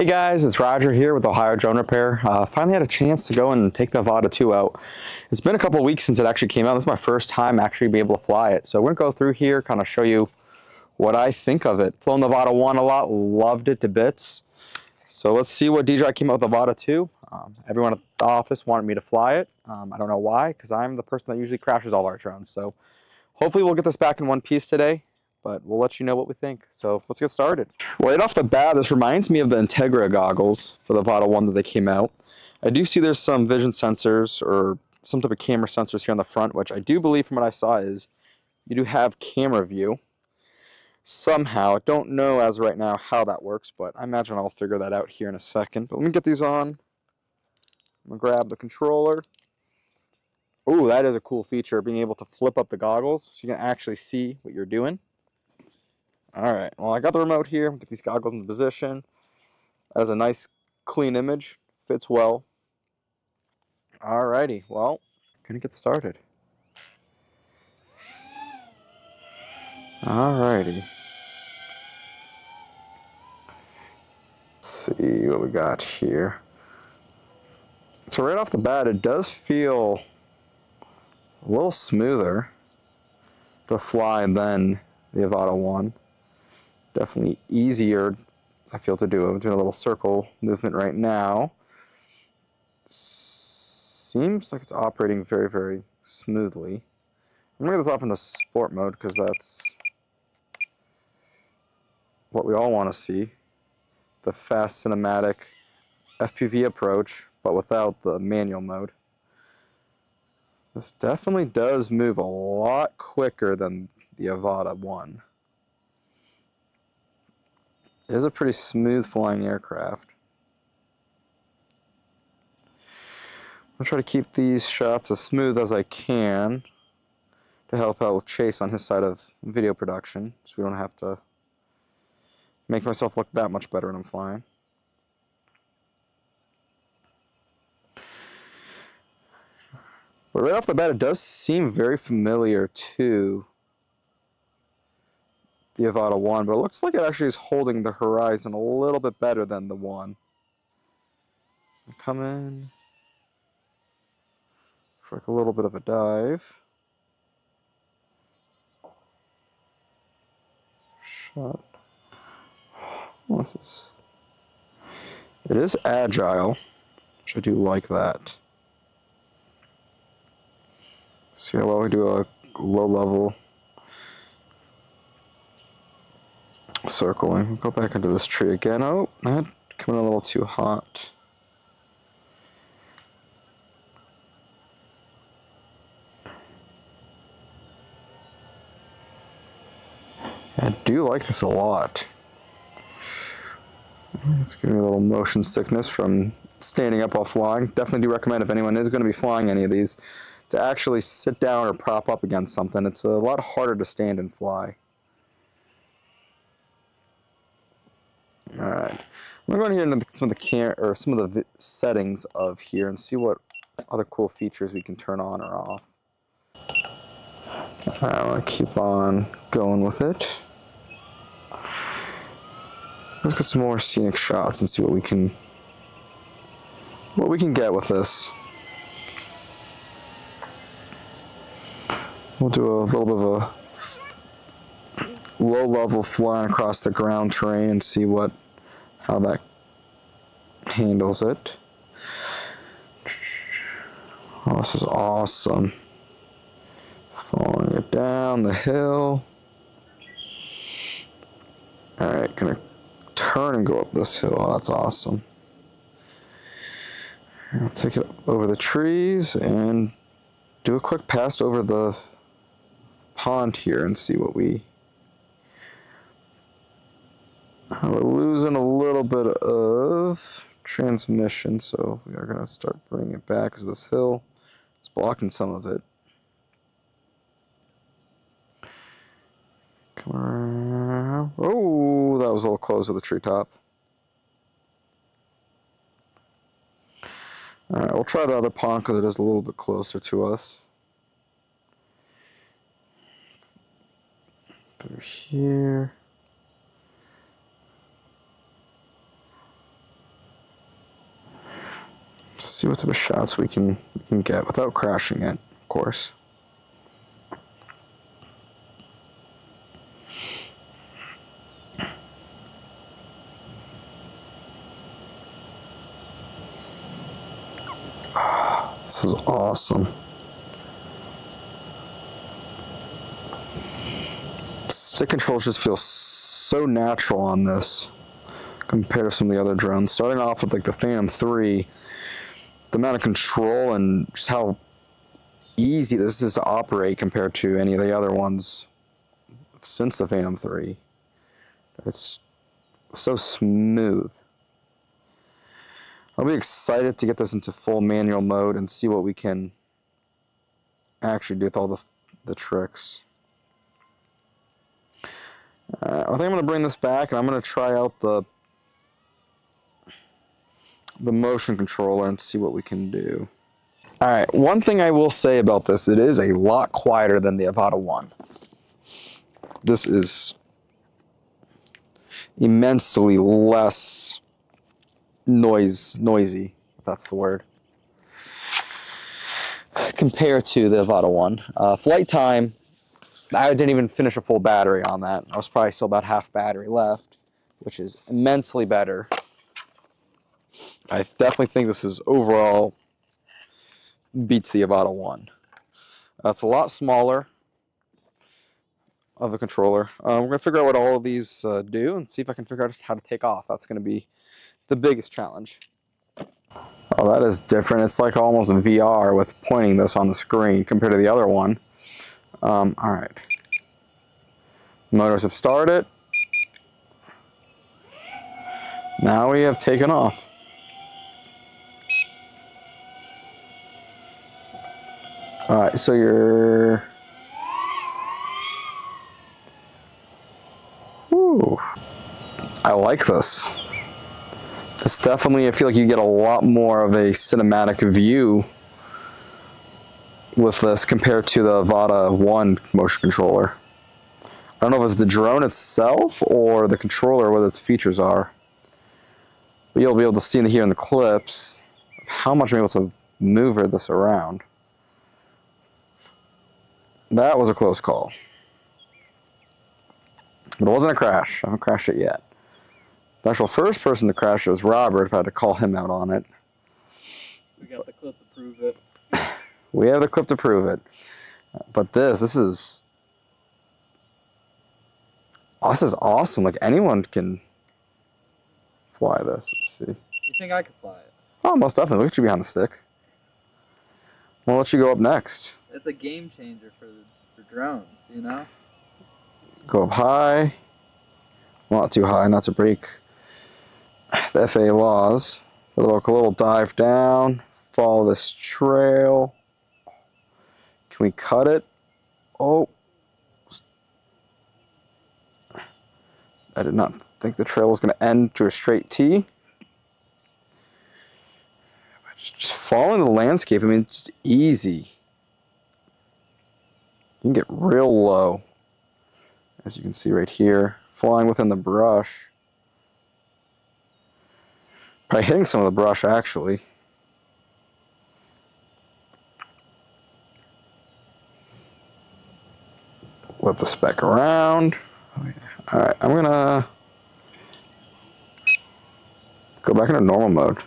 Hey guys, it's Roger here with Ohio Drone Repair. Finally had a chance to go and take the Avata 2 out. It's been a couple of weeks since it actually came out. This is my first time actually being able to fly it. So we're going to go through here, kind of show you what I think of it. Flown the Avata 1 a lot, loved it to bits. So let's see what DJI came out with the Avata 2. Everyone at the office wanted me to fly it. I don't know why, because I'm the person that usually crashes all our drones. So hopefully we'll get this back in one piece today, but we'll let you know what we think. So let's get started. Right off the bat, this reminds me of the Integra goggles for the Avata 1 that they came out. I do see there's some vision sensors or some type of camera sensors here on the front, which I do believe from what I saw is you do have camera view. Somehow, I don't know as right now how that works, but I imagine I'll figure that out here in a second. But let me get these on. I'm going to grab the controller. Ooh, that is a cool feature, being able to flip up the goggles so you can actually see what you're doing. Alright, well I got the remote here. Get these goggles in position. That is a nice clean image. Fits well. Alrighty, well, gonna get started. Alrighty. Let's see what we got here. So right off the bat, it does feel a little smoother to fly than the Avata 1. Definitely easier, I feel, to do. I'm doing a little circle movement right now. Seems like it's operating very, very smoothly. I'm going to get this off into sport mode because that's what we all want to see. The fast cinematic FPV approach, but without the manual mode. This definitely does move a lot quicker than the Avata 1. It is a pretty smooth flying aircraft. I'm going to try to keep these shots as smooth as I can to help out with Chase on his side of video production, so we don't have to make myself look that much better when I'm flying. But right off the bat, it does seem very familiar to the Avata 1, but it looks like it actually is holding the horizon a little bit better than the 1. Come in for like a little bit of a dive. Shot. Well, it is agile, which I do like that. See how well we do a low level circling. Go back into this tree again. Oh, that coming a little too hot. I do like this a lot. It's giving me a little motion sickness from standing up while flying. Definitely do recommend, if anyone is going to be flying any of these, to actually sit down or prop up against something. It's a lot harder to stand and fly. Alright, I'm going to go into some of the settings of here and see what other cool features we can turn on or off. Alright, I want to keep on going with it. Let's get some more scenic shots and see what we can get with this. We'll do a little bit of a low level flying across the ground terrain and see how that handles it. Oh, this is awesome. Following it down the hill. Alright, gonna turn and go up this hill. Oh, that's awesome. I'll take it over the trees and do a quick pass over the pond here and see what we're losing a little bit of transmission, so we are going to start bringing it back because this hill is blocking some of it. Come around. Oh, that was a little close with the treetop. Alright, we'll try the other pond because it is a little bit closer to us. Through here. See what type of shots we can get without crashing it, of course. This is awesome. Stick controls just feel so natural on this compared to some of the other drones. Starting off with like the Phantom 3, the amount of control and just how easy this is to operate compared to any of the other ones since the Phantom 3. It's so smooth. I'll be excited to get this into full manual mode and see what we can actually do with all the tricks. I think I'm going to bring this back and I'm going to try out the motion controller and see what we can do. Alright, one thing I will say about this, it is a lot quieter than the Avata 1. This is immensely less noisy, if that's the word, compared to the Avata 1. Flight time, I didn't even finish a full battery on that. I was probably still about half battery left, which is immensely better. I definitely think this is overall beats the Avata 1. It's a lot smaller of a controller. We're going to figure out what all of these do and see if I can figure out how to take off. That's going to be the biggest challenge. Oh, that is different. It's like almost VR with pointing this on the screen compared to the other one. Alright. Motors have started. Now we have taken off. Alright, so you're... Woo. I like this. It's definitely, I feel like you get a lot more of a cinematic view with this compared to the Avata 1 motion controller. I don't know if it's the drone itself or the controller, what its features are. But you'll be able to see here in the clips of how much I'm able to maneuver this around. That was a close call. But it wasn't a crash. I haven't crashed it yet. The actual first person to crash it was Robert, if I had to call him out on it. We got the clip to prove it. We have the clip to prove it. But this is... Oh, this is awesome. Like, anyone can fly this. Let's see. You think I could fly it? Oh, most definitely. Look at you behind the stick. We'll let you go up next. It's a game changer for drones, you know? Go up high. Well, not too high, not to break the FAA laws. But look, a little dive down. Follow this trail. Can we cut it? Oh. I did not think the trail was going to end to a straight T. Just following the landscape, I mean, it's just easy. You can get real low, as you can see right here, flying within the brush. Probably hitting some of the brush, actually. Whip the spec around. Oh, yeah. Alright, I'm gonna go back into normal mode.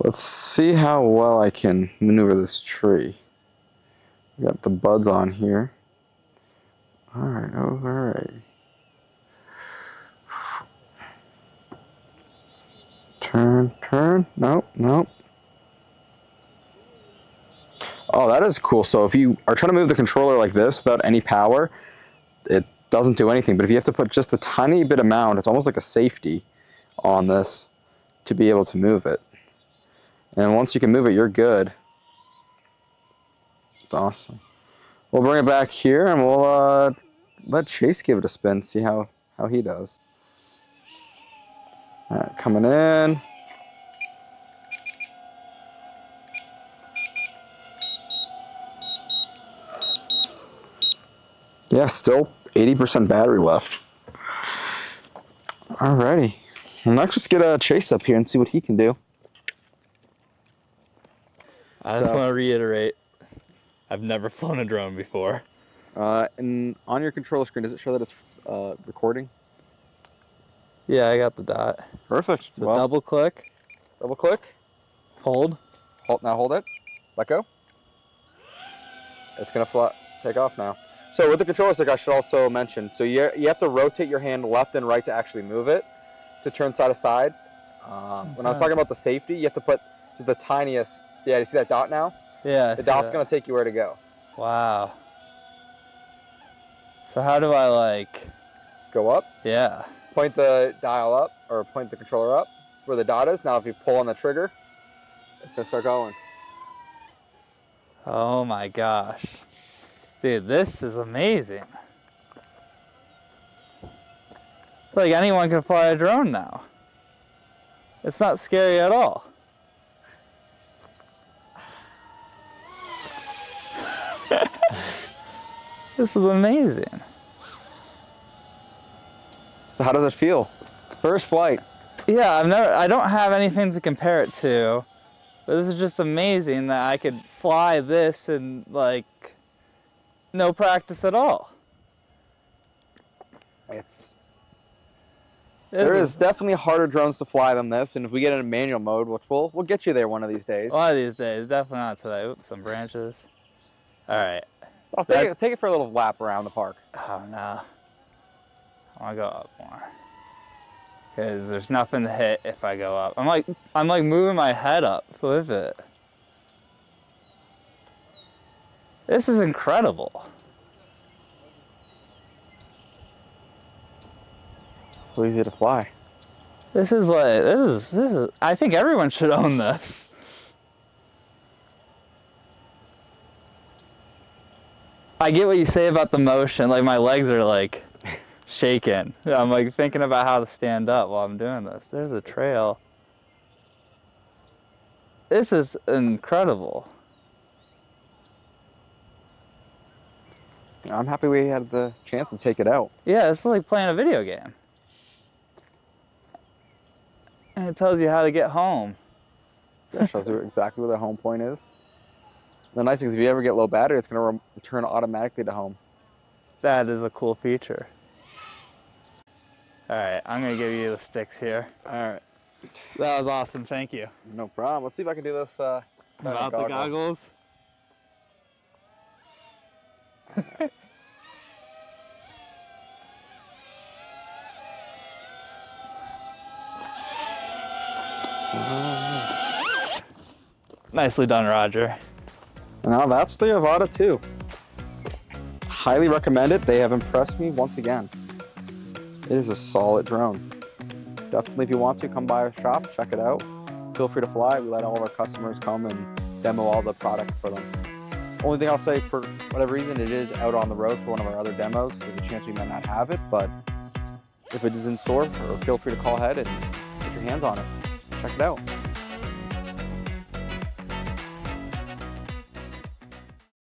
Let's see how well I can maneuver this tree. We got the buds on here. Alright, alright. Turn, turn. Nope, nope. Oh, that is cool. So if you are trying to move the controller like this without any power, it doesn't do anything. But if you have to put just a tiny bit amount, it's almost like a safety on this to be able to move it. And once you can move it, you're good. It's awesome. We'll bring it back here and we'll let Chase give it a spin, see how he does. All right, coming in. Yeah, still 80% battery left. Alrighty. Well, let's just get Chase up here and see what he can do. to reiterate, I've never flown a drone before. And on your controller screen, does it show that it's recording? Yeah, I got the dot. Perfect. So double click. Double click. Hold. Now hold it. Let go. It's gonna take off now. So with the controller stick, I should also mention, so you have to rotate your hand left and right to actually move it, to turn side to side. When I was talking about the safety, you have to put the tiniest, yeah, you see that dot now? Yeah, the dot's gonna take you where to go. Wow. So how do I like... Go up? Yeah. Point the dial up, or point the controller up, where the dot is. Now if you pull on the trigger, it's gonna start going. Oh my gosh. Dude, this is amazing. Like anyone can fly a drone now. It's not scary at all. This is amazing. So how does it feel? First flight. Yeah, I don't have anything to compare it to, but this is just amazing that I could fly this in like no practice at all. There is definitely harder drones to fly than this, and if we get in manual mode, which we'll get you there one of these days. One of these days, definitely not today. Oops, some branches. All right. I'll take it for a little lap around the park. Oh no. I want to go up more. Because there's nothing to hit if I go up. I'm like moving my head up with it. This is incredible. It's so easy to fly. This is I think everyone should own this. I get what you say about the motion, like my legs are like shaking. I'm like thinking about how to stand up while I'm doing this. There's a trail. This is incredible. I'm happy we had the chance to take it out. Yeah, it's like playing a video game. And it tells you how to get home. It shows you exactly where the home point is. The nice thing is if you ever get low battery, it's going to return automatically to home. That is a cool feature. All right, I'm going to give you the sticks here. All right. That was awesome, thank you. No problem. Let's see if I can do this Without the goggles. Nicely done, Roger. Now that's the Avata 2. Highly recommend it. They have impressed me once again. It is a solid drone. Definitely, if you want to, come by our shop, check it out. Feel free to fly. We let all of our customers come and demo all the product for them. Only thing I'll say, for whatever reason, it is out on the road for one of our other demos. There's a chance we might not have it, but if it is in store, or feel free to call ahead and get your hands on it. Check it out.